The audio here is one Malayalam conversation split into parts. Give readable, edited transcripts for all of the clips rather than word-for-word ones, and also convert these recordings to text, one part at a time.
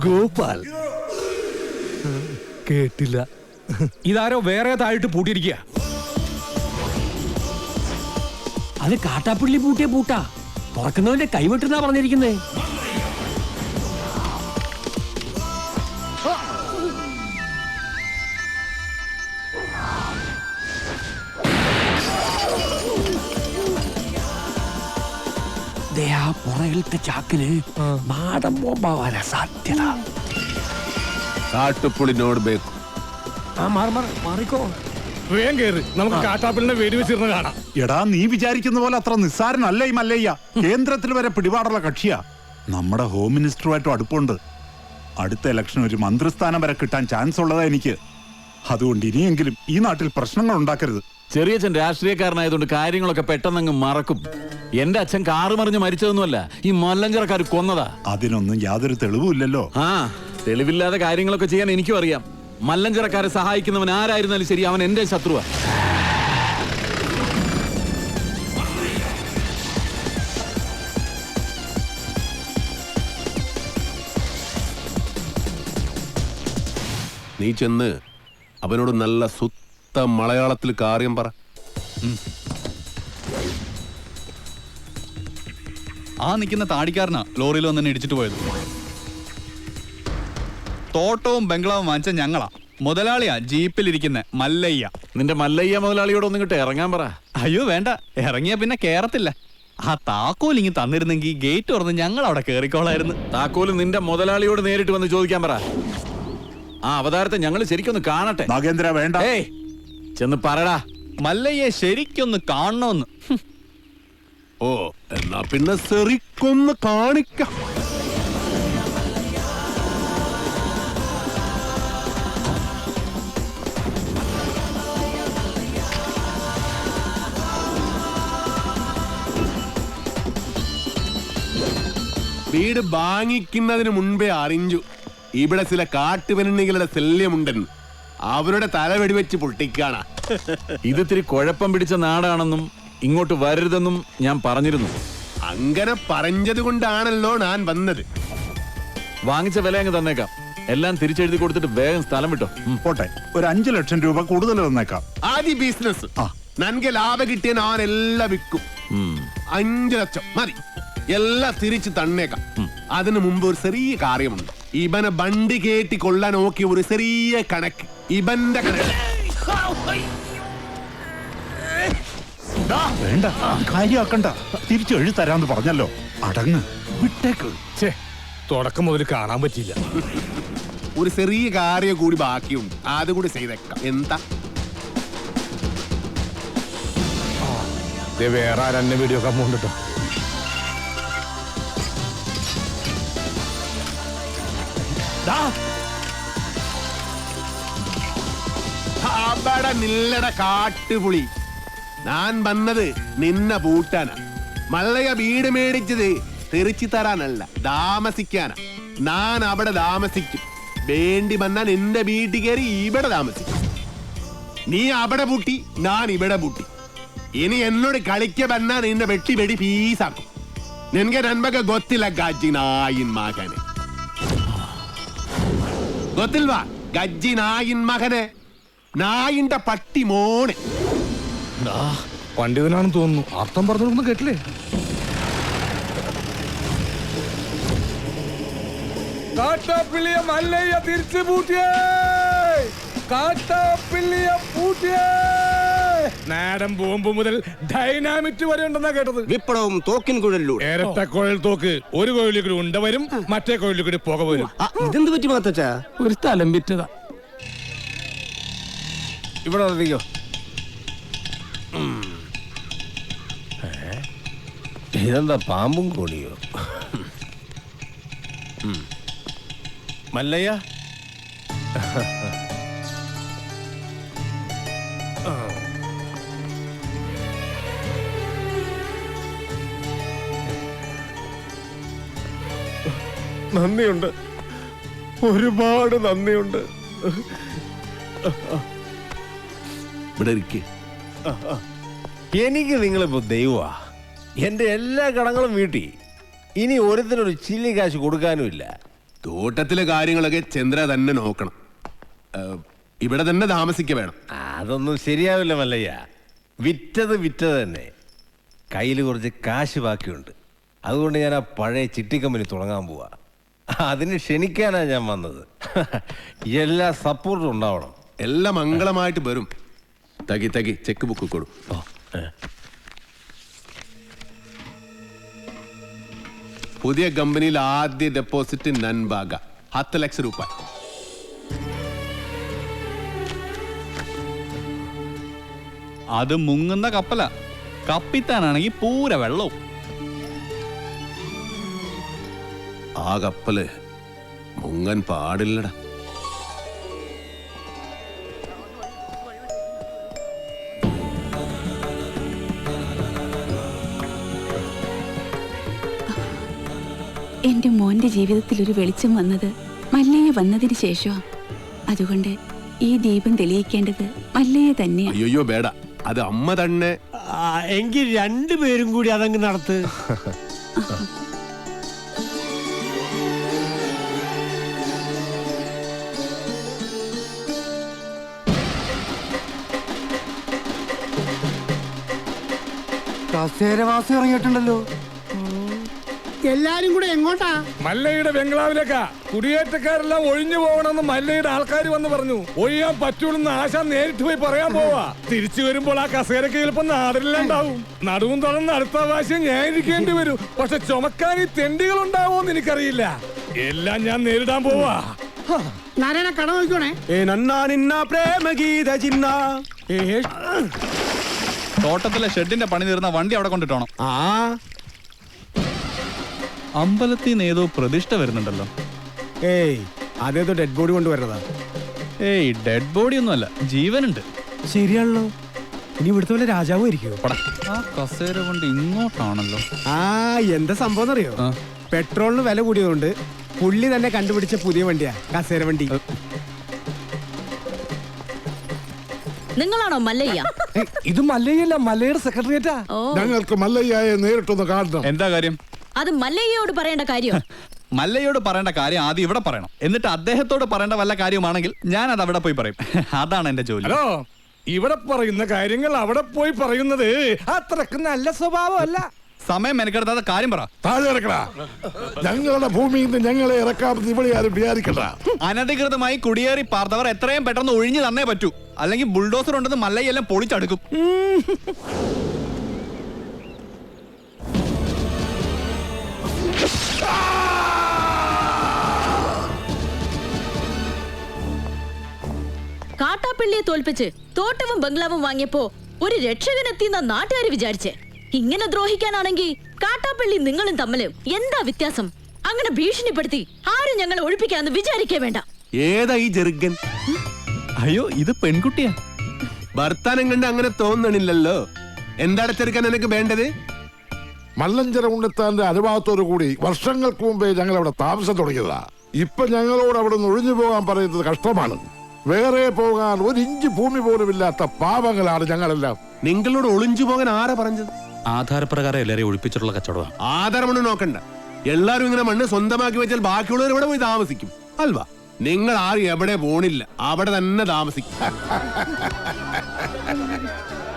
ഗോപാൽ കേട്ടില്ല. ഇതാരോ വേറെ താഴിട്ട് പൂട്ടിയിരിക്കുക. അത് കാട്ടാപ്പിള്ളി പൂട്ടിയ പൂട്ടാ. തുറക്കുന്നവന്റെ കൈവിട്ടെന്നാ പറഞ്ഞിരിക്കുന്നേ. പുറകിലത്തെ ചാക്കിന് നാടൻ ബോംബാവാനാ സാധ്യത. കാട്ടുപുളിനോട് ബേക്കും. മാറിക്കോ, വേഗം കേറ്, നമുക്ക് കാട്ടാപ്പിളിനെ വെടിവെച്ചിരുന്ന് കാണാം. എടാ, നീ വിചാരിക്കുന്ന പോലെ അത്ര നിസ്സാരനല്ല ഈ മല്ലയ്യ. കേന്ദ്രത്തിൽ വരെ പിടിപാടുള്ള കക്ഷിയാ. നമ്മുടെ ഹോം മിനിസ്റ്ററുമായിട്ടും അടുപ്പുണ്ട്. അടുത്ത ഇലക്ഷൻ ഒരു മന്ത്രിസ്ഥാനം വരെ കിട്ടാൻ ചാൻസ് ഉള്ളതാ എനിക്ക്. അതുകൊണ്ട് ഇനിയെങ്കിലും ഈ നാട്ടിൽ പ്രശ്നങ്ങൾ ഉണ്ടാക്കരുത്. ചെറിയച്ഛൻ രാഷ്ട്രീയക്കാരനായതുകൊണ്ട് കാര്യങ്ങളൊക്കെ പെട്ടെന്നങ്ങ് മറക്കും. എന്റെ അച്ഛൻ കാറ് മറിഞ്ഞ് മരിച്ചതൊന്നുമല്ല, ഈ മല്ലഞ്ചറക്കാർ കൊന്നതാ. അതിനൊന്നും യാതൊരു തെളിവുമില്ലല്ലോ. തെളിവില്ലാതെ കാര്യങ്ങളൊക്കെ ചെയ്യാൻ എനിക്കും അറിയാം. മല്ലഞ്ചറക്കാരെ സഹായിക്കുന്നവൻ ആരായിരുന്നാലും ശരി, അവൻ എന്റെ ശത്രുവാ. നീ ചെന്ന് അവനോട് നല്ല സുത്ത മലയാളത്തിൽ കാര്യം പറ. ആ നിൽക്കുന്ന താടിക്കാരനാ ലോറിയിൽ വന്നെ ഇടിച്ചിട്ട് പോയത്. തോട്ടവും ബംഗ്ലാവും വാങ്ങിച്ച ഞങ്ങളാ. മുതലാളിയാ ജീപ്പിലിരിക്കുന്ന മല്ലയ്യ. നിന്റെ മല്ലയ്യ മുതലാളിയോട് ഒന്നും കിട്ടെ ഇറങ്ങാൻ പറ. അയ്യോ വേണ്ട, ഇറങ്ങിയ പിന്നെ കേറത്തില്ല. ആ താക്കോൽ ഇങ്ങ് തന്നിരുന്നെങ്കിൽ ഗേറ്റ് തുറന്ന് ഞങ്ങൾ അവിടെ കേറിക്കോളായിരുന്നു. താക്കോല് നിന്റെ മുതലാളിയോട് നേരിട്ട് വന്ന് ചോദിക്കാൻ പറ. ആ അവതാരത്തെ ഞങ്ങൾ ശരിക്കൊന്ന് കാണട്ടെ. നാഗേന്ദ്ര വേണ്ട. ചെന്ന് പറടാ, മല്ലയ്യെ ശരിക്കൊന്ന് കാണണമെന്ന്. ഓ, എന്നാ പിന്നെ ശരിക്കൊന്ന് കാണിക്കാം. വീട് വാങ്ങിക്കുന്നതിന് മുൻപേ അറിഞ്ഞു ഇവിടെ ചില കാട്ടുപെണ്ണികളുടെ ശല്യമുണ്ടെന്ന്. അവരുടെ തല വെടിവെച്ച് പൊട്ടിക്കാണാ. ഇതിത്തിരി കുഴപ്പം പിടിച്ച നാടാണെന്നും ഇങ്ങോട്ട് വരരുതെന്നും ഞാൻ പറഞ്ഞിരുന്നു. അങ്ങനെ പറഞ്ഞത് കൊണ്ടാണല്ലോ ഞാൻ വന്നത്. വാങ്ങിച്ച വില അങ്ങ് തന്നേക്കാം. എല്ലാം തിരിച്ചെഴുതി കൊടുത്തിട്ട് വേഗം സ്ഥലം വിട്ടോ. പോട്ടെ, ഒരു 5 ലക്ഷം രൂപ കൂടുതൽ തന്നേക്കാം. ആദ്യ ബിസിനസ് നൻകെ ലാഭം കിട്ടിയ ഞാൻ എല്ലാം വിൽക്കും. 5 ലക്ഷം മതി, എല്ലാം തിരിച്ചു തന്നേക്കാം. അതിനു മുമ്പ് ഒരു ചെറിയ കാര്യമുണ്ട്. ഇവനെ ബണ്ടി കേട്ടി കൊള്ളാൻ നോക്കിയ ഒരു ചെറിയ കണക്ക്. ഇവന്റെ കണക്ക് വേണ്ട, കാര്യമാക്കണ്ട. തിരിച്ചു എഴുതി തരാന്ന് പറഞ്ഞല്ലോ. അടങ്ങ്, വിട്ടേക്ക്. തുടക്കം മുതൽ കാണാൻ പറ്റില്ല. ഒരു ചെറിയ കാര്യം കൂടി ബാക്കിയുണ്ട്, അതുകൂടി ചെയ്തേക്കാം. എന്താ വേറെ ആരെന്നെ വീഡിയോ ഒക്കെ പോകണ്ടോ? അവിടെ നില്ലട കാട്ടുപുളി. ഞാൻ വന്നത് നിന്നെ പൂട്ടാനാ. മല്ലയ വീട് മേടിച്ചത് തെറിച്ചു തരാനല്ല, താമസിക്കാനാ. ഞാൻ അവിടെ താമസിക്കും. വേണ്ടി വന്നാൽ നിന്റെ വീട്ടിൽ കയറി ഇവിടെ താമസിക്കും. നീ അവിടെ പൂട്ടി, ഞാൻ ഇവിടെ പൂട്ടി. ഇനി എന്നോട് കളിക്ക വന്നാ നിന്നെ വെട്ടി വെടി പീസാക്കും. നിനക്ക് നന്മക്ക് ಗೊತ್ತಿಲ್ಲ ಗಜ್ಜಿ ನಾಯಿನ್ ಮಗನೆ. ಗೊತ್ತಿಲ್ವಾ ಗಜ್ಜಿ ನಾಯಿನ್ മകനെ, നായിന്റെ പട്ടി മോനെ. പണ്ഡിതനാണെന്ന് തോന്നുന്നു. അർത്ഥം പറഞ്ഞൊന്നും കേട്ടില്ലേ? കാട്ടാപ്പിള്ളിയെ മല്ലയ്യ തിരിച്ചു പൂട്ടിയേ. കാട്ടാപ്പിള്ളിയെ പൂട്ടിയേ. നാടൻ ബോംബ് മുതൽ ഡൈനാമിറ്റ് വരെ ഉണ്ടെന്നാ കേട്ടത്. വിപ്ലവം തോക്കിൻ കുഴലിലൂടെ. ഇരട്ട കുഴൽ തോക്ക്. ഒരു കുഴലിൽ കൂടി ഉണ്ട വരും, മറ്റേ കുഴലിൽ കൂടി പുക വരും. ഇതെന്ത് പറ്റി മാത്തച്ചാ? ഒരു സ്ഥലം വിറ്റതാ. ഇവിടെ അറിയോ? ഇതെന്താ, പാമ്പും കോണിയോ? മല്ലയ്യ, നന്ദിയുണ്ട്, ഒരുപാട് നന്ദിയുണ്ട്. ഇവിടെ ഇരിക്കേ. എനിക്ക് നിങ്ങളിപ്പോ ദൈവമാ. എന്റെ എല്ലാ കടങ്ങളും വീട്ടി. ഇനി ഒരുത്തിനൊരു ചില്ലി കാശ് കൊടുക്കാനുമില്ല. തോട്ടത്തിലെ കാര്യങ്ങളൊക്കെ ചന്ദ്ര തന്നെ നോക്കണം. ഇവിടെ തന്നെ താമസിക്ക വേണം. അതൊന്നും ശരിയാവില്ല മല്ലയ്യ. വിറ്റത് തന്നെ. കയ്യിൽ കുറച്ച് കാശ് ബാക്കിയുണ്ട്. അതുകൊണ്ട് ഞാൻ ആ പഴയ ചിട്ടി കമ്പനി തുടങ്ങാൻ പോവാ. അതിന് ക്ഷണിക്കാനാ ഞാൻ വന്നത്. എല്ലാ സപ്പോർട്ടും ഉണ്ടാവണം. എല്ലാം മംഗളമായിട്ട് വരും. തകി ചെക്ക് ബുക്ക് കൊടു. പുതിയ കമ്പനിയിൽ ആദ്യ ഡെപ്പോസിറ്റ് നൻബാഗ 10 ലക്ഷം രൂപ. അത് മുങ്ങുന്ന കപ്പല. കപ്പിത്താനാണെങ്കിൽ പൂര വെള്ളവും. ആ കപ്പല് മുങ്ങൻ പാടില്ലടാ. എന്റെ മോന്റെ ജീവിതത്തിൽ ഒരു വെളിച്ചം വന്നത് മല്ലയ്യ വന്നതിന് ശേഷമാ. അതുകൊണ്ട് ഈ ദീപം തെളിയിക്കേണ്ടത് മല്ലയ്യ തന്നെയാ. അയ്യോ ബേട, അത് അമ്മ തന്നെ. എങ്കിൽ രണ്ടുപേരും കൂടി അതങ്ങ് നടത്ത്. കസേരവാസി ഇറങ്ങിയിട്ടുണ്ടല്ലോ. എല്ലാരും കൂടെ എങ്ങോട്ടാ? മല്ലയുടെ ബംഗ്ലാവിലേക്കാ. കുടിയേറ്റക്കാരെല്ലാം ഒഴിഞ്ഞു പോകണമെന്ന് മല്ലയുടെ ആൾക്കാർ വന്ന് പറഞ്ഞു. ഒഴിയാൻ പറ്റൂലെന്ന് ആശ നേരിട്ട് പോയി പറയാൻ പോവാ. തിരിച്ചു വരുമ്പോൾ ആ കസേരക്ക് ചിലപ്പോൾ നാടില്ലാണ്ടാവും. നടുവും തുറന്ന് അടുത്ത പ്രാവശ്യം ഞാൻ ഇരിക്കേണ്ടി വരും. പക്ഷെ ചുമക്കാൻ ഈ തെണ്ടികൾ ഉണ്ടാവോന്ന് എനിക്കറിയില്ല. എല്ലാം ഞാൻ നേരിടാൻ പോവാ. നാരായണ കട നോക്കണേ. തോട്ടത്തിലെ ഷെഡിന്റെ പണി തീർന്ന വണ്ടി അവിടെ കൊണ്ടിട്ടോണം. അമ്പലത്തിൽ നിന്ന് ഏതോ പ്രതിഷ്ഠ വരുന്നുണ്ടല്ലോ. അതേതോ ഡെഡ് ബോഡി കൊണ്ടുവരുന്നതാ. ഡെഡ് ബോഡി ഒന്നുമല്ല, ജീവനുണ്ട്. ശരിയാണല്ലോ. ഇനി ഇവിടുത്തെ വല്ല രാജാവും ഇരിക്കുമോ? ആ കസേര കൊണ്ട് ഇങ്ങോട്ടാണല്ലോ. എന്താ സംഭവം അറിയോ? പെട്രോളിന് വില കൂടിയതുകൊണ്ട് പുള്ളി തന്നെ കണ്ടുപിടിച്ച പുതിയ വണ്ടിയാ കസേര വണ്ടി. നിങ്ങളാണോ മല്ലയ്യ? ഇത് മല്ലയ്യല്ല, മല്ലയുടെ സെക്രട്ടറിയേറ്റാ. ഞങ്ങൾക്ക് മല്ലയ്യയെ നേരിട്ടൊന്ന് കാണണം. എന്താ കാര്യം? അത് മല്ലയ്യയോട് പറയേണ്ട കാര്യം. മല്ലയോട് പറയേണ്ട കാര്യം ആദ്യം ഇവിടെ പറയണം. എന്നിട്ട് അദ്ദേഹത്തോട് പറയേണ്ട വല്ല കാര്യമാണെങ്കിൽ ഞാൻ അത് അവിടെ പോയി പറയും. അതാണ് എന്റെ ജോലി. ഹലോ, ഇവിടെ പറയുന്ന കാര്യങ്ങൾ അവിടെ പോയി പറയുന്നത് അത്രക്ക് നല്ല സ്വഭാവമല്ല. സമയം മെനക്കെടുത്താത്ത കാര്യം പറ. താഴെ ഇറക്കടാ. ഞങ്ങളുടെ ഭൂമിയിൽ നിന്ന് ഞങ്ങളെ ഇറക്കാമെന്ന് ഇവിടെ ആരും വിചാരിക്കണ്ട. അനധികൃതമായി കുടിയേറി പാർത്തവർ എത്രയും പെട്ടെന്ന് ഒഴിഞ്ഞു തന്നേ പറ്റൂ. അല്ലെങ്കിൽ ബുൾഡോസർ ഉണ്ടെന്ന് മല്ലയെല്ലാം പൊളിച്ചടുക്കും. കാട്ടാപ്പിള്ളിയെ തോൽപ്പിച്ച് തോട്ടവും ബംഗ്ലാവും വാങ്ങിയപ്പോ ഒരു രക്ഷകനെത്തിയെന്ന നാട്ടുകാർ വിചാരിച്ചേ. ഇങ്ങനെ ദ്രോഹിക്കാനാണെങ്കിൽ കാട്ടാപ്പള്ളി നിങ്ങളും തമ്മില് എന്താ വ്യത്യാസം? അങ്ങനെ ഭീഷണിപ്പെടുത്തി ആരും ഞങ്ങളെ ഒഴിപ്പിക്കാന്ന് വിചാരിക്കേ വേണ്ട. ഏതാ ഈ ചെറുക്കൻ? അയ്യോ, ഇത് പെൺകുട്ടിയാ. ഭർത്താനം കണ്ട് അങ്ങനെ തോന്നണില്ലല്ലോ. എന്താണ് ചെറുക്കൻ എനിക്ക് വേണ്ടത്? മല്ലഞ്ചര ഉണ്ണിത്താന്റെ അനുഭവത്തോടു കൂടി വർഷങ്ങൾക്ക് മുമ്പേ ഞങ്ങൾ അവിടെ താമസം തുടങ്ങിയതാ. ഇപ്പൊ ഞങ്ങളോട് അവിടെ നിന്ന് ഒഴിഞ്ഞു പോകാൻ പറയുന്നത് കഷ്ടമാണ്. വേറെ പോകാൻ ഒരു ഇഞ്ച് ഭൂമി പോലും ഇല്ലാത്ത പാപങ്ങളാണ് ഞങ്ങളെല്ലാം. നിങ്ങളോട് ഒളിഞ്ചു പോകാൻ ആരാ പറഞ്ഞത്? ആധാരപ്രകാരം എല്ലാരെയും ഒഴിപ്പിച്ചിട്ടുള്ള കച്ചവടമാണ്. ആധാരമണ്ണ് നോക്കണ്ട. എല്ലാരും ഇങ്ങനെ മണ്ണ് സ്വന്തമാക്കി വെച്ചാൽ ബാക്കിയുള്ളവർ ഇവിടെ പോയി താമസിക്കും അൽവാ. നിങ്ങൾ ആരും എവിടെ പോണില്ല, അവിടെ തന്നെ താമസിക്കും.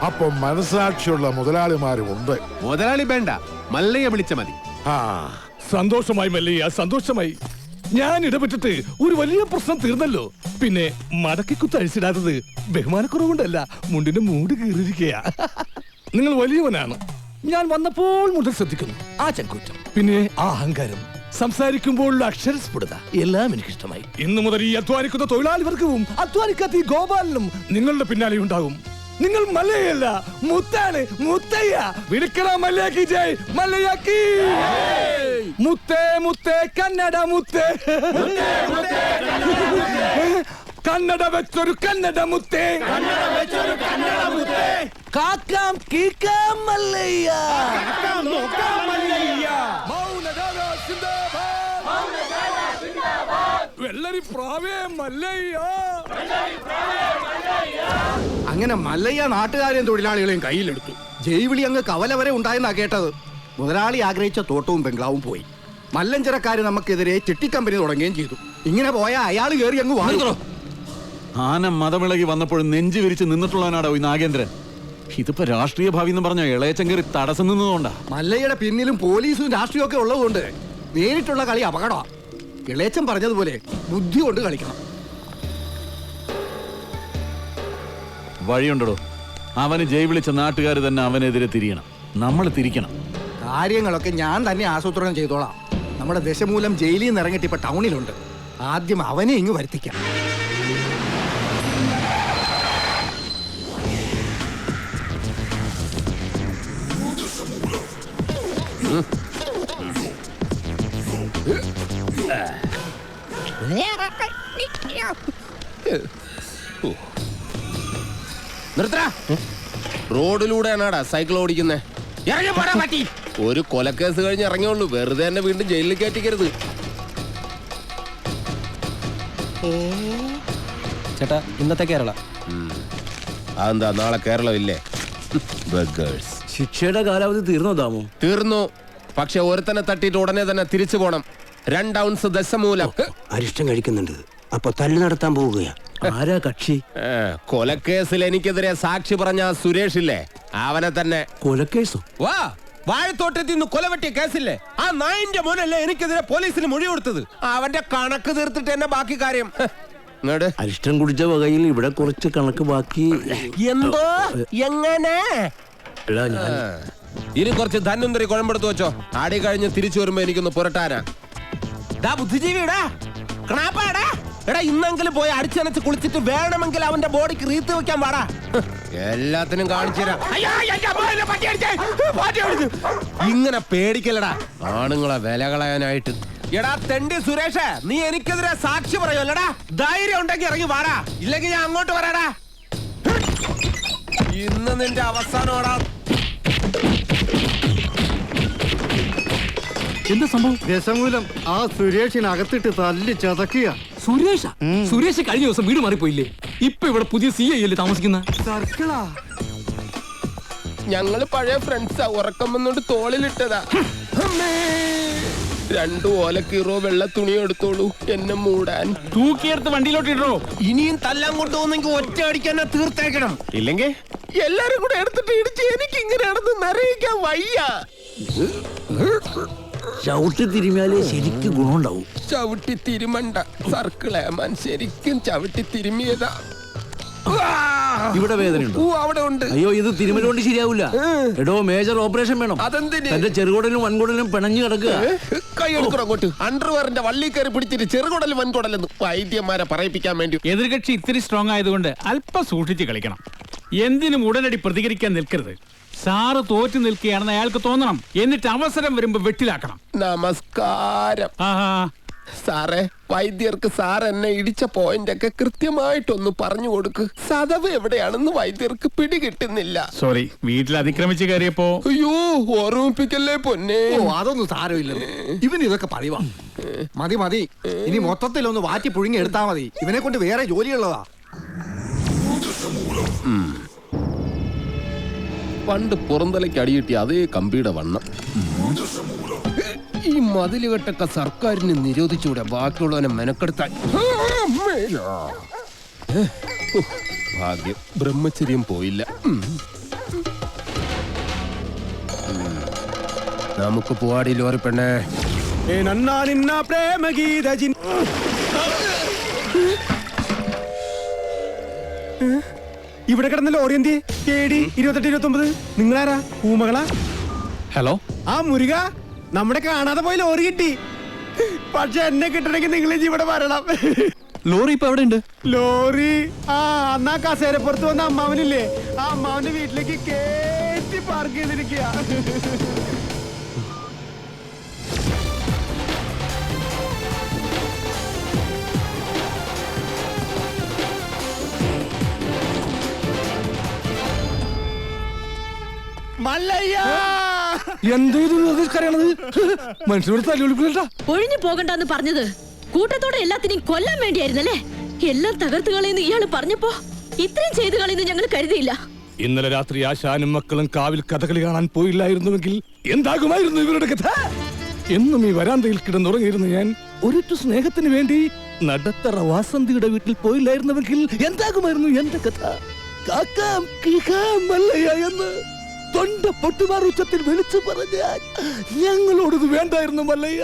അപ്പൊ മനസാക്ഷിയുള്ള മുതലാളിമാരും ഉണ്ട്. മുതലാളി വേണ്ട, മല്ലയെ വിളിച്ച മതി. സന്തോഷമായി മല്ലയ്യ, സന്തോഷമായി. ഞാൻ ഇടപെട്ടിട്ട് ഒരു വലിയ പ്രശ്നം തീർന്നല്ലോ. പിന്നെ മടക്കിക്കുത്ത് അഴിച്ചിടാത്തത് ബഹുമാനക്കുറവുകൊണ്ടല്ല, മുണ്ടിന്റെ മൂട് കീറിയിരിക്കയാ. നിങ്ങൾ വലിയവനാണ്. ഞാൻ വന്നപ്പോൾ മുതൽ ശ്രദ്ധിക്കുന്നു ആ ചങ്കൂറ്റം, പിന്നെ ആ അഹങ്കാരം, സംസാരിക്കുമ്പോഴുള്ള അക്ഷരസ്ഫുടത എല്ലാം എനിക്കിഷ്ടമായി. ഇന്നു മുതൽ ഈ അധ്വാനിക്കുന്ന തൊഴിലാളി വർഗവും അധ്വാനിക്കാത്ത ഈ ഗോപാലനും നിങ്ങളുടെ പിന്നാലെ ഉണ്ടാകും. നിങ്ങൾ മല്ലയല്ല, മുത്താണ്, മുത്തയ്യ. വിളിക്കണ മല്ലയാക്കി ജയ്, മല്ലയാക്കി. മുത്തേ മുത്തേ കന്നഡ മുത്തേ, കന്നഡ വെച്ചൊരു കന്നഡ മുത്തേ, കാക്കാം കീക്കാം മല്ലയ്യ, വെള്ളരി പ്രാവേ മല്ലയ്യ. അങ്ങനെ മല്ലയ്യ നാട്ടുകാരെയും തൊഴിലാളികളെയും കയ്യിലെടുത്തു. ജൈവിളി അങ്ങ് കവല വരെ ഉണ്ടായെന്നാ കേട്ടത്. മുതലാളി ആഗ്രഹിച്ച തോട്ടവും ബംഗ്ലാവും പോയി. മല്ലഞ്ചരക്കാര് നമുക്കെതിരെ ചിട്ടിക്കമ്പനി തുടങ്ങുകയും ചെയ്തു. ഇങ്ങനെ പോയാൽ അയാൾ കയറി അങ്ങ് വാങ്ങുന്നു. ആന മതമിളകി വന്നപ്പോഴും നെഞ്ചു വിരിച്ച് നിന്നിട്ടുള്ളവനാടോ ഈ നാഗേന്ദ്രൻ. ഇതിപ്പോ രാഷ്ട്രീയ ഭാവി എന്ന് പറഞ്ഞ ഇളയച്ചൻ കയറി തടസ്സം നിന്നതുകൊണ്ടാ. മല്ലയുടെ പിന്നിലും പോലീസും രാഷ്ട്രീയവും ഒക്കെ ഉള്ളതുകൊണ്ട് നേരിട്ടുള്ള കളി അപകടമാണ്. ഇളയച്ചൻ പറഞ്ഞതുപോലെ ബുദ്ധി കൊണ്ട് കളിക്കണം. വഴിയുണ്ടോ? അവന് ജയ് വിളിച്ച നാട്ടുകാർ തന്നെ അവനെതിരെ തിരിയണം. നമ്മൾ തിരിക്കണം. കാര്യങ്ങളൊക്കെ ഞാൻ തന്നെ ആസൂത്രണം ചെയ്തോളാം. നമ്മുടെ ദശമൂലം ജയിലിൽ നിന്ന് ഇറങ്ങിയിട്ട് ഇപ്പൊ ടൗണിലുണ്ട്. ആദ്യം അവനെ ഇങ്ങ് വരുത്തിക്കാം. റോഡിലൂടെയാണാടാ സൈക്കിൾ ഓടിക്കുന്നേ. ഒരു കൊലക്കേസ് കഴിഞ്ഞ് ഇറങ്ങിയുള്ളൂ. വെറുതെ തന്നെ വീണ്ടും ജയിലിൽ കയറ്റിക്കരുത്. ചേട്ടാ ഇന്നത്തെ കേരള അതെന്താ നാളെ കേരളം ഇല്ലേ? ശിക്ഷയുടെ കാലാവധി തീർന്നോ ദാമു? തീർന്നു. പക്ഷെ ഒരുത്തനെ തട്ടിയിട്ട് ഉടനെ തന്നെ തിരിച്ചു പോണം. 2 ഔൺസ് ദശമൂലം. അരിഷ്ടം കഴിക്കുന്നുണ്ട്. അപ്പൊ തല്ലു നടത്താൻ പോവുകയാ. ആരാ കക്ഷി? കൊലക്കേസിൽ എനിക്കെതിരെ സാക്ഷി പറഞ്ഞ സുരേഷ് ഇല്ലേ, അവനെ തന്നെ. കൊലക്കേസോ? വാ, വാഴത്തോട്ടത്തിൽ നിന്ന് കൊലവെട്ടിയ കേസില്ലേ, ആ നായിന്റെ മോനല്ലേ എനിക്കെതിരെ പോലീസിന് മൊഴി കൊടുത്തത്. അവന്റെ കണക്ക് തീർത്തിട്ട് എന്നെ ബാക്കി കാര്യം. അരിഷ്ടം കുടിച്ച വകയിൽ ഇവിടെ കുറച്ച് കണക്ക് ബാക്കി. എന്തോ എങ്ങനെ? ഇനി കുറച്ച് ധന്വന്തരി കുഴമ്പെടുത്ത് വെച്ചോ. ആടി കഴിഞ്ഞ് തിരിച്ചു വരുമ്പോ എനിക്കൊന്ന് പുരട്ടാനാ. ബുദ്ധിജീവിടാ, ക്രാപ്പാടാ. എടാ ഇന്നെങ്കിലും പോയി അടിച്ചനച്ച് കുളിച്ചിട്ട് വേണമെങ്കിൽ അവന്റെ ബോഡിക്ക് റീത്ത് വെക്കാൻ പാടാ. എല്ലാത്തിനും കാണിച്ചു തരാം. ഇങ്ങനെ പേടിക്കലടാ ആണുങ്ങളെ വില കളയാനായിട്ട്. എടാ തെണ്ടി സുരേഷ്, നീ എനിക്കെതിരെ സാക്ഷി പറയുമല്ലടാ. ധൈര്യം ഉണ്ടെങ്കിൽ ഇറങ്ങി വാടാ, ഇല്ലെങ്കിൽ ഞാൻ അങ്ങോട്ട് വരാടാ. ഇന്ന് നിന്റെ അവസാനമാടാ. എന്താ സംഭവം? ദശമൂലം ആ സുരേഷിനകത്തിട്ട് തല്ലി ചതക്കുക. സുരേഷ് കഴിഞ്ഞ ദിവസം വീട് മാറിപ്പോയില്ലേ? ഇപ്പൊ ഇവിടെ പുതിയ CI അല്ലേ താമസിക്കുന്ന? സർക്കിളാ. ഞങ്ങള് പഴയ ഫ്രണ്ട്സാ. ഉറക്കം വന്നോണ്ട് തോളിലിട്ടതാ. 2 ഓലക്കീറോ വെള്ള തുണി എടുത്തോളൂ എന്നെ മൂടാൻ. തൂക്കിയെടുത്ത് വണ്ടിയിലോട്ട് ഇടോ. ഇനിയും തല്ലാൻ കൊണ്ടുപോകുന്നെങ്കിൽ ഒറ്റ അടിക്കാൻ തീർത്തേക്കണം. ഇല്ലെങ്കിൽ എല്ലാരും കൂടെ എടുത്തിട്ട് ഇടിച്ച് എനിക്ക് ഇങ്ങനെ നടന്ന് നിറയിക്കാൻ വയ്യ. ചവിട്ടി തിരുമിയാലേ ശരിക്കും ഗുണമുണ്ടാവും. ചവിട്ടി തിരുമണ്ട സർക്കിളേമാൻ, ശരിക്കും ചവിട്ടി തിരുമിയതാ. ഇവിടെ വേദനയുണ്ടോ? അവിടെ ഉണ്ട്. അയ്യോ, ഇത് തിരുമല കൊണ്ട് ശരിയാവില്ല. എടോ, മേജർ ഓപ്പറേഷൻ വേണം. അതെന്തിന്? എന്റെ ചെറുകുടലും വൻകുടലും പിണഞ്ഞു കിടക്കുക. കൈ എടുക്കണം അങ്ങോട്ട്. അണ്ടർവെയറിന്റെ വള്ളി കയറി പിടിച്ചിട്ട് ചെറുകുടലും വൻകുടലെന്ന് വൈദ്യന്മാരെ പറയിപ്പിക്കാൻ വേണ്ടി. എതിർകക്ഷി ഇത്തിരി സ്ട്രോങ് ആയതുകൊണ്ട് അല്പം സൂക്ഷിച്ച് കളിക്കണം. എന്തിനും ഉടനടി പ്രതികരിക്കാൻ നിൽക്കരുത്. സാറ് തോറ്റു നിൽക്കുകയാണെന്ന് അയാൾക്ക് തോന്നണം. എന്നിട്ട് അവസരം വരുമ്പോ വെട്ടിലാക്കണം. നമസ്കാരം സാറേ. വൈദ്യർക്ക് സാർ എന്നെ ഇടിച്ച പോയിന്റ് ഒക്കെ കൃത്യമായിട്ടൊന്ന് പറഞ്ഞു കൊടുക്ക്. സദവ് എവിടെയാണെന്ന് വൈദ്യർക്ക് പിടികിട്ടുന്നില്ല. സോറി, വീട്ടിൽ അതിക്രമിച്ച് കയറിയപ്പോ. അയ്യോ, ഓർമ്മിപ്പിക്കല്ലേ പൊന്നെ. അതൊന്നും സാരമില്ല. ഇവന് ഇതൊക്കെ പതിവാ. മതി മതി, ഇനി മൊത്തത്തിലൊന്ന് വാറ്റി പുഴുങ്ങി എടുത്താ മതി. ഇവനെ കൊണ്ട് വേറെ ജോലിയുള്ളതാ. പണ്ട് പുറന്തലയ്ക്ക് അടിയിട്ടി അതേ കമ്പിയുടെ വണ്ണം. ഈ മതിലുകെട്ടൊക്കെ സർക്കാരിന് നിരോധിച്ചൂടെ ബാക്കിയുള്ളവനെ മെനക്കെടുത്താൻ. ഭാഗ്യം, ബ്രഹ്മചര്യം പോയില്ല. നമുക്ക് പോവാടി ലോറി പെണ്ണേ. ഇവിടെ കിടന്ന ലോറി എന്തി? KD 2829. നിങ്ങളാരാ? പൂമകളാ? ഹലോ. ആ മുരുക, നമ്മുടെ കാണാതെ പോയി ലോറി കിട്ടി. പക്ഷെ എന്നെ കിട്ടണമെങ്കിൽ നിങ്ങൾ ഇവിടെ വരണം. ലോറി ഇപ്പൊ എവിടെ ഉണ്ട്? ലോറി അന്നാ കസേരപ്പുറത്ത് വന്ന അമ്മാവനില്ലേ, ആ അമ്മാവന്റെ വീട്ടിലേക്ക് കേറ്റി പാർക്ക് ചെയ്തിരിക്കുക. ഒഴിഞ്ഞു പോകണ്ടെന്ന് പറഞ്ഞത് കൂട്ടത്തോടെ എല്ലാത്തിനെയും കൊല്ലാൻ വേണ്ടിയായിരുന്നല്ലേ? എല്ലാം തകർത്ത് കളയുന്ന ഇയാള് പറഞ്ഞപ്പോ ഇത്രയും ചെയ്തു കളയുന്നു ഞങ്ങൾ കരുതിയില്ല. ഇന്നലെ രാത്രി ആശാനും മക്കളും കാവിൽ കഥകളി കാണാൻ പോയില്ലായിരുന്നുവെങ്കിൽ എന്താകുമായിരുന്നു ഇവരുടെ കഥ? എന്നും ഈ വരാന്തയിൽ കിടന്നുറങ്ങിയിരുന്ന ഞാൻ ഒരിറ്റു സ്നേഹത്തിന് വേണ്ടി നടത്തറ വാസന്തിയുടെ വീട്ടിൽ പോയില്ലായിരുന്നുവെങ്കിൽ എന്താകുമായിരുന്നു എന്റെ കഥ? കാക്കാം കീക്കാം മല്ലയ്യ എന്ന് തൊണ്ട പൊട്ടുമാർ ഉച്ചത്തിൽ വിളിച്ചു പറഞ്ഞാൽ ഞങ്ങളോടത് വേണ്ടായിരുന്നു മല്ലയ്യ,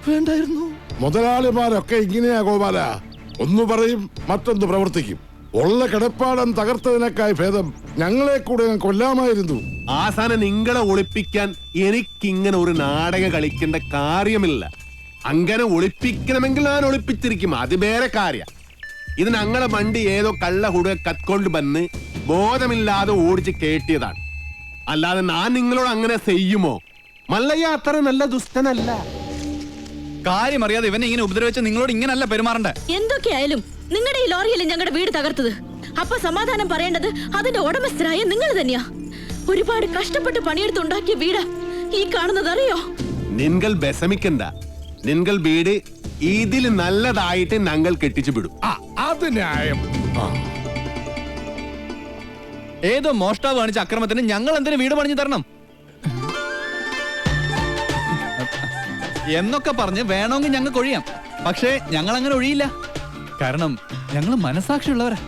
വേണ്ടായിരുന്നു. മുതലാളിമാരൊക്കെ ഇങ്ങനെയാ ഗോപാല, ഒന്ന് പറയും മറ്റൊന്ന് പ്രവർത്തിക്കും. ഉള്ള കിടപ്പാടം തകർത്തതിനേക്കായി ഭേദം ഞങ്ങളെ കൂടെ കൊല്ലാമായിരുന്നു. ആസാനം നിങ്ങളെ ഒളിപ്പിക്കാൻ എനിക്കിങ്ങനെ ഒരു നാടകം കളിക്കേണ്ട കാര്യമില്ല. അങ്ങനെ ഒളിപ്പിക്കണമെങ്കിൽ ഞാൻ ഒളിപ്പിച്ചിരിക്കും, അത് വേറെ കാര്യ. ഇത് ഞങ്ങളെ വണ്ടി ഏതോ കള്ള ഹുട കത്കൊണ്ട് വന്ന് ബോധമില്ലാതെ ഓടിച്ച് കേട്ടിയതാണ്. അല്ലാതെ ഞാൻ നിങ്ങളോട് അങ്ങനെ ചെയ്യുമോ? മല്ലയ്യ അത്ര നല്ല ദുഷ്ടനല്ല. കാര്യം അറിയാതെ ഇവനെ ഇങ്ങനെ ഉപദ്രവിച്ച നിങ്ങളോട് ഇങ്ങനല്ല പെരുമാറണ്ടേ. എന്തൊക്കെയായാലും നിങ്ങളുടെ ഈ ലോറിയിൽ ഞങ്ങളുടെ വീട് തകർത്തത്. അപ്പൊ സമാധാനം പറയേണ്ടത് അതിന്റെ ഉടമസ്ഥരായ നിങ്ങൾ തന്നെയാ. ഒരുപാട് കഷ്ടപ്പെട്ട് പണിയെടുത്തുണ്ടാക്കിയ വീട് ഈ കാണുന്നത് അറിയോ? നിങ്ങൾ വിഷമിക്കണ്ട, നിങ്ങൾ വീട് ഇതിൽ നല്ലതായിട്ട് ഞങ്ങൾ കെട്ടിച്ചു വിടും. അത് ന്യായം. ഏതോ മോഷ്ടാവ് കാണിച്ച അക്രമത്തിന് ഞങ്ങൾ എന്തിനു വീട് പണിഞ്ഞു തരണം എന്നൊക്കെ പറഞ്ഞ് വേണമെങ്കിൽ ഞങ്ങൾക്ക് ഒഴിയാം. പക്ഷേ ഞങ്ങൾ അങ്ങനെ ഒഴിയില്ല. കാരണം ഞങ്ങൾ മനസാക്ഷിയുള്ളവരാ.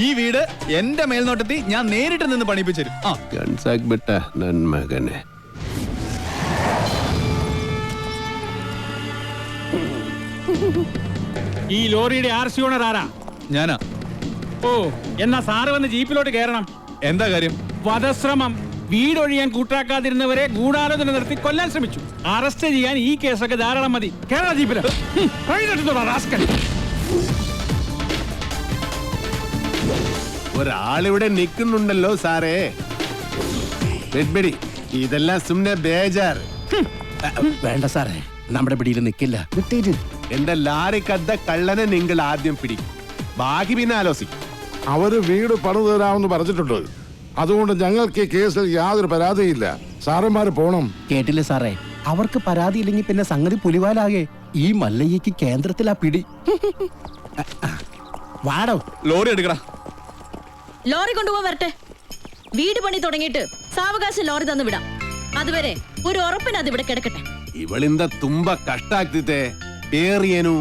ഈ വീട് എന്റെ മേൽനോട്ടത്തിൽ ഞാൻ നേരിട്ട് നിന്ന് പണിപ്പിച്ചു തരും. മകനെ ഈ ലോറിയുടെ RC ഓണർ ആരാ? ഞാനാ. ഓ, എന്നാ സാറ് വന്ന് ജീപ്പിലോട്ട് കയറണം. എന്താ കാര്യം? വധശ്രമം. വീടൊഴിയാൻ കൂട്ടാക്കാതിരുന്നവരെ ഗൂഢാലോചന നടത്തി കൊല്ലാൻ ശ്രമിച്ചു. അറസ്റ്റ് ചെയ്യാൻ ഈ കേസൊക്കെ ധാരാളം മതി. കേരള ജീപ്പില് ഒരാളിവിടെ നിൽക്കുന്നുണ്ടല്ലോ സാറേ. വെഡ്ബെടി, ഇതെല്ലാം സുമ്നെ ബേജാർ. വേണ്ട സാറേ, നമ്മുടെ പിടിയിൽ നിൽക്കില്ല. എന്റെ ലാറിക്കദ്ദ കള്ളനെ നിങ്ങൾ ആദ്യം പിടിക്കും, ബാക്കി പിന്നെ ആലോചിക്കും. അവര് വീട് പണിതു തരാമെന്ന് പറഞ്ഞിട്ടുണ്ട്. അതുകൊണ്ട് ഞങ്ങൾക്ക് ഈ കേസിൽ യാതൊരു പരാതിയില്ല. സാറന്മാര് പോണം. കേട്ടില്ലേ സാറേ, അവർക്ക് പരാതിയില്ലെങ്കിൽ പിന്നെ സംഗതി പുലിവാലാകെ. ഈ മല്ലയ്യക്ക് കേന്ദ്രത്തിലാ പിടി. വാടോ. ലോറി എടുക്കടാ. ലോറി കൊണ്ടുപോകാൻ വരട്ടെ. വീട് പണി തുടങ്ങിയിട്ട് സാവകാശം ലോറി തന്നു വിടാം. അതുവരെ ഒരു ഉറപ്പിന് അത് ഇവിടെ കിടക്കട്ടെ. ഇവളിന്ത തുമ്പ കഷ്ടാക്കിത്തെ പേറിയനു.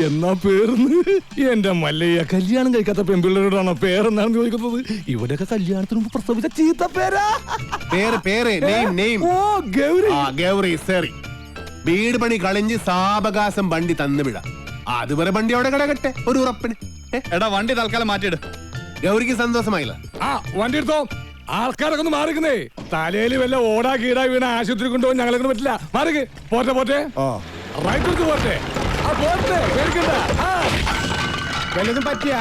എന്നാ പേർന്ന് എന്റെ മല്ലയ്യ കല്യാണം കഴിക്കാത്ത പെൺപിള്ളേരോടാണോ പേരെന്നാണ് ചോദിക്കുന്നത്? ഇവരൊക്കെ കല്യാണത്തിന് മുമ്പ് പ്രസവിച്ച ചീത്ത പേരാ. ഓ, ഗൗരി. ഗൗരി സറി. വീട് പണി കളിഞ്ഞ് സാവകാശം വണ്ടി തന്നു വിടാം. അതുവരെ വണ്ടി അവിടെ കിടക്കട്ടെ ഒരു ഉറപ്പിന്. എടാ, വണ്ടി തൽക്കാലം മാറ്റിയിട്. ഗൗരിക്ക് സന്തോഷമായില്ല. വണ്ടി എടുത്തോ. ആൾക്കാരൊക്കെ ഒന്ന് മാറിക്കുന്നേ. തലയില് വല്ല ഓടാ കീടാ വീണ ആശുപത്രി കൊണ്ടുപോകാൻ ഞങ്ങളെ കൊണ്ട് പറ്റില്ല. മാറിക്ക്. പോട്ടെ റൈറ്റ് എടുത്ത് പോട്ടെ. വല്ലതും പറ്റിയാ?